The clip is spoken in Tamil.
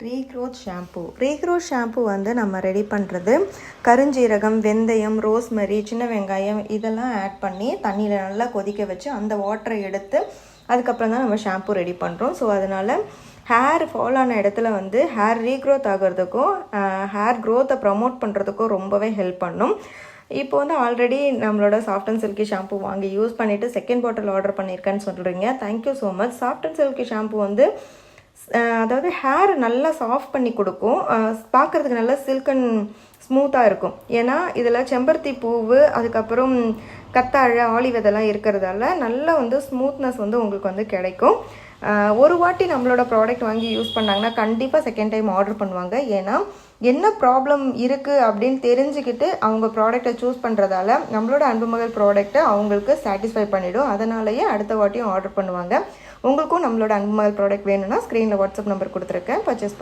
ரீக்ரோத் ஷாம்பு வந்து நம்ம ரெடி பண்ணுறது கருஞ்சீரகம், வெந்தயம், ரோஸ்மெரி, சின்ன வெங்காயம் இதெல்லாம் ஆட் பண்ணி தண்ணியில் நல்லா கொதிக்க வச்சு அந்த வாட்டரை எடுத்து அதுக்கப்புறம் தான் நம்ம ஷாம்பு ரெடி பண்ணுறோம். ஸோ அதனால் ஹேர் ஃபால் ஆன இடத்துல வந்து ஹேர் ரீக்ரோத் ஆகிறதுக்கும் ஹேர் க்ரோத்தை ப்ரமோட் பண்ணுறதுக்கும் ரொம்பவே ஹெல்ப் பண்ணும். இப்போ வந்து ஆல்ரெடி நம்மளோட சாஃப்ட் அண்ட் சில்கி ஷாம்பு வாங்கி யூஸ் பண்ணிவிட்டு செகண்ட் பாட்டில் ஆர்டர் பண்ணியிருக்கேன்னு சொல்கிறீங்க. Thank you so much. Soft and silky shampoo வந்து அதாவது ஹேர் நல்லா சாஃப்ட் பண்ணி கொடுக்கும், பார்க்குறதுக்கு நல்லா சில்க் அண்ட் ஸ்மூத்தாக இருக்கும். ஏன்னா இதில் செம்பருத்தி பூவு, அதுக்கப்புறம் கத்தாழை, ஆலிவ் இதெல்லாம் இருக்கிறதால நல்லா வந்து ஸ்மூத்னஸ் வந்து உங்களுக்கு வந்து கிடைக்கும். ஒரு வாட்டி நம்மளோட ப்ராடக்ட் வாங்கி யூஸ் பண்ணாங்கன்னா கண்டிப்பாக செகண்ட் டைம் ஆர்டர் பண்ணுவாங்க. ஏன்னா என்ன ப்ராப்ளம் இருக்குது அப்படின்னு தெரிஞ்சுக்கிட்டு அவங்க ப்ராடக்டை சூஸ் பண்ணுறதால நம்மளோட அன்புமகள் ப்ராடக்ட்டை அவங்களுக்கு சாட்டிஸ்ஃபை பண்ணிவிடும். அதனாலேயே அடுத்த வாட்டியும் ஆர்டர் பண்ணுவாங்க. உங்களுக்கும் நம்மளோட அன்புமகள் ப்ராடக்ட் வேணும்னா ஸ்க்ரீனில் வாட்ஸ்அப் நம்பர் கொடுத்துருக்கேன், பர்ச்சேஸ்